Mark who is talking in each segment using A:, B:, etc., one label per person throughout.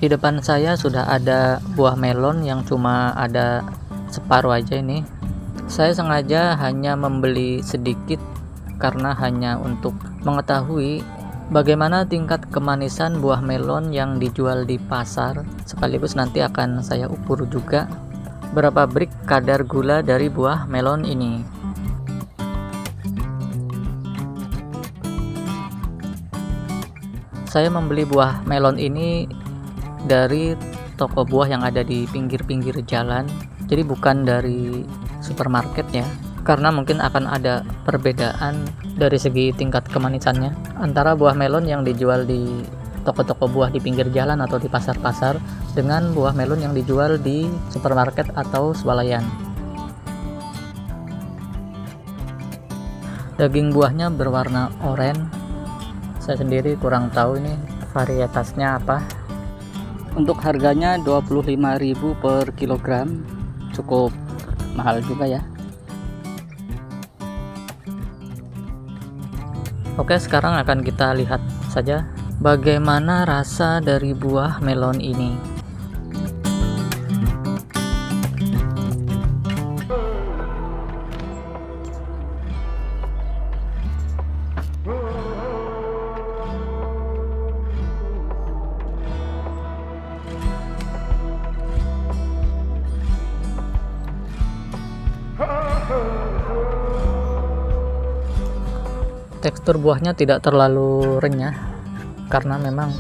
A: Di depan saya sudah ada buah melon yang cuma ada separuh aja ini. Saya sengaja hanya membeli sedikit karena hanya untuk mengetahui bagaimana tingkat kemanisan buah melon yang dijual di pasar. Sekaligus nanti akan saya ukur juga berapa brik kadar gula dari buah melon ini. Saya membeli buah melon ini dari toko buah yang ada di pinggir-pinggir jalan, jadi bukan dari supermarket ya, karena mungkin akan ada perbedaan dari segi tingkat kemanisannya antara buah melon yang dijual di toko-toko buah di pinggir jalan atau di pasar-pasar dengan buah melon yang dijual di supermarket atau swalayan. Daging buahnya berwarna oranye. Saya sendiri kurang tahu ini varietasnya apa. Untuk harganya 25.000 per kilogram, cukup mahal juga ya. Oke, sekarang akan kita lihat saja bagaimana rasa dari buah melon ini. Tekstur buahnya tidak terlalu renyah karena memang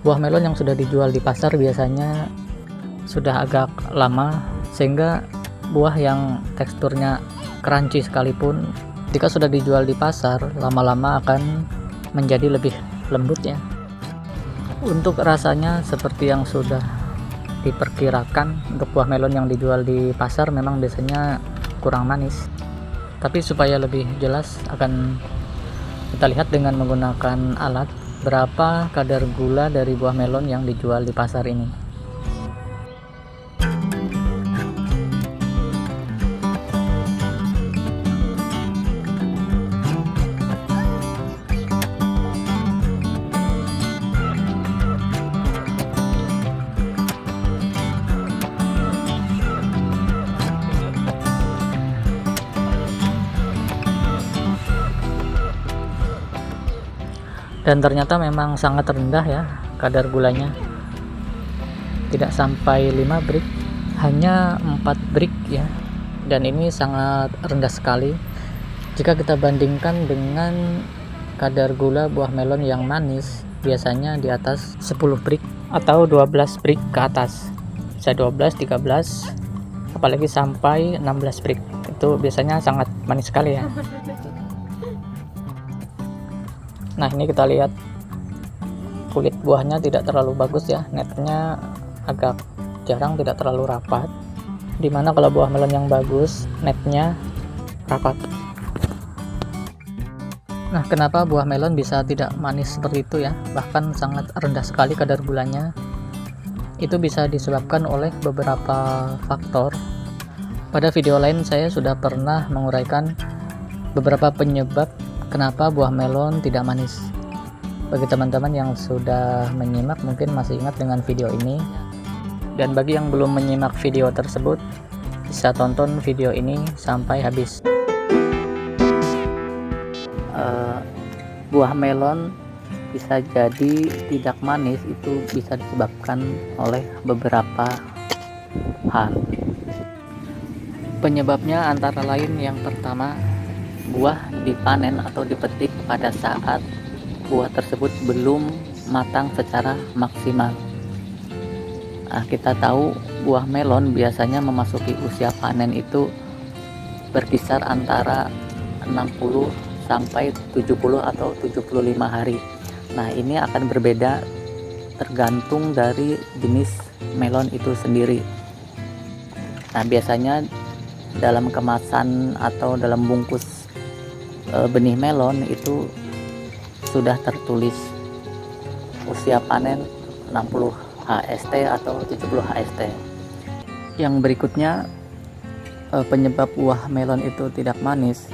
A: buah melon yang sudah dijual di pasar biasanya sudah agak lama, sehingga buah yang teksturnya crunchy sekalipun jika sudah dijual di pasar lama-lama akan menjadi lebih lembut ya. Untuk rasanya seperti yang sudah diperkirakan, untuk buah melon yang dijual di pasar memang biasanya kurang manis, tapi supaya lebih jelas akan kita lihat dengan menggunakan alat berapa kadar gula dari buah melon yang dijual di pasar ini. Dan ternyata memang sangat rendah ya kadar gulanya, tidak sampai 5 brik, hanya 4 brik ya. Dan ini sangat rendah sekali jika kita bandingkan dengan kadar gula buah melon yang manis, biasanya di atas 10 brik atau 12 brik ke atas, bisa 12, 13, apalagi sampai 16 brik. Itu biasanya sangat manis sekali ya. Nah, ini kita lihat kulit buahnya tidak terlalu bagus ya, netnya agak jarang, tidak terlalu rapat, dimana kalau buah melon yang bagus netnya rapat. Nah, kenapa buah melon bisa tidak manis seperti itu ya, bahkan sangat rendah sekali kadar gulanya? Itu bisa disebabkan oleh beberapa faktor. Pada video lain saya sudah pernah menguraikan beberapa penyebab kenapa buah melon tidak manis. Bagi teman-teman yang sudah menyimak mungkin masih ingat dengan video ini, dan bagi yang belum menyimak video tersebut bisa tonton video ini sampai habis. Buah melon bisa jadi tidak manis itu bisa disebabkan oleh beberapa hal. Penyebabnya antara lain, yang pertama, buah dipanen atau dipetik pada saat buah tersebut belum matang secara maksimal. Nah, kita tahu buah melon biasanya memasuki usia panen itu berkisar antara 60 sampai 70 atau 75 hari. Nah, ini akan berbeda tergantung dari jenis melon itu sendiri. Nah, biasanya dalam kemasan atau dalam bungkus benih melon itu sudah tertulis usia panen 60 HST atau 70 HST. Yang berikutnya, penyebab buah melon itu tidak manis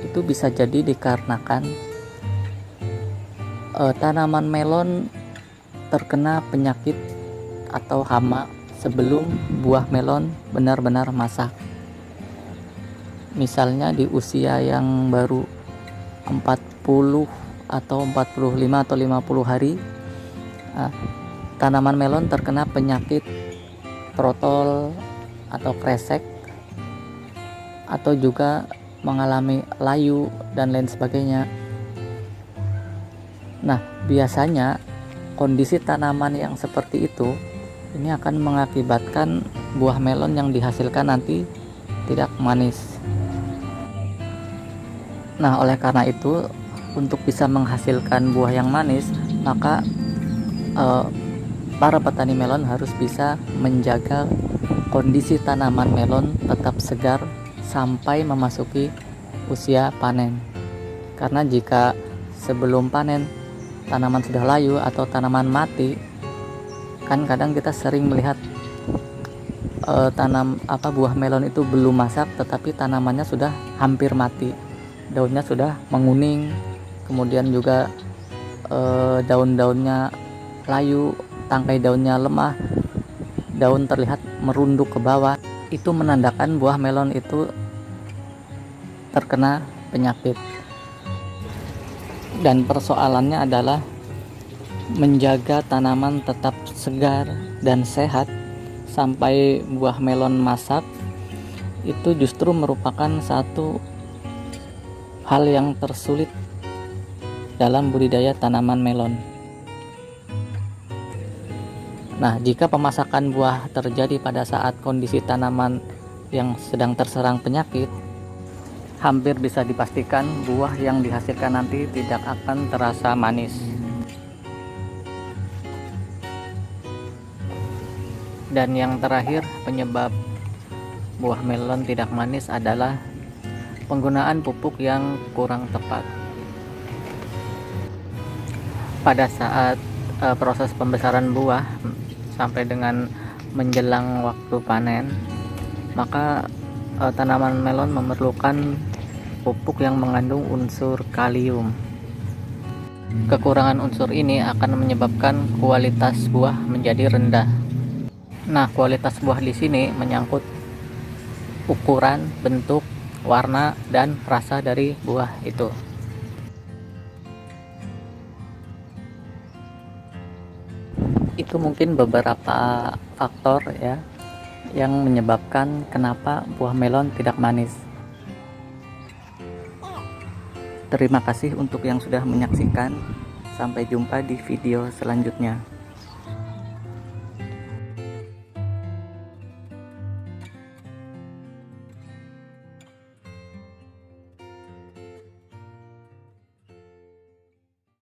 A: itu bisa jadi dikarenakan tanaman melon terkena penyakit atau hama sebelum buah melon benar-benar masak. Misalnya di usia yang baru 40 atau 45 atau 50 hari, tanaman melon terkena penyakit trotol atau kresek, atau juga mengalami layu dan lain sebagainya. Nah, biasanya kondisi tanaman yang seperti itu ini akan mengakibatkan buah melon yang dihasilkan nanti tidak manis. Nah, oleh karena itu, untuk bisa menghasilkan buah yang manis, maka para petani melon harus bisa menjaga kondisi tanaman melon tetap segar sampai memasuki usia panen. Karena jika sebelum panen tanaman sudah layu atau tanaman mati, kan kadang kita sering melihat buah melon itu belum masak tetapi tanamannya sudah hampir mati. Daunnya sudah menguning, kemudian juga daun-daunnya layu, tangkai daunnya lemah, daun terlihat merunduk ke bawah. Itu menandakan buah melon itu terkena penyakit. Dan persoalannya adalah menjaga tanaman tetap segar dan sehat sampai buah melon masak. Itu justru merupakan satu hal yang tersulit dalam budidaya tanaman melon. Nah, jika pemasakan buah terjadi pada saat kondisi tanaman yang sedang terserang penyakit, hampir bisa dipastikan buah yang dihasilkan nanti tidak akan terasa manis. Dan yang terakhir, penyebab buah melon tidak manis adalah penggunaan pupuk yang kurang tepat. Pada saat proses pembesaran buah sampai dengan menjelang waktu panen, maka tanaman melon memerlukan pupuk yang mengandung unsur kalium. Kekurangan unsur ini akan menyebabkan kualitas buah menjadi rendah. Nah, kualitas buah di sini menyangkut ukuran, bentuk, warna, dan rasa dari buah itu. Itu mungkin beberapa faktor ya yang menyebabkan kenapa buah melon tidak manis. Terima kasih untuk yang sudah menyaksikan. Sampai jumpa di video selanjutnya.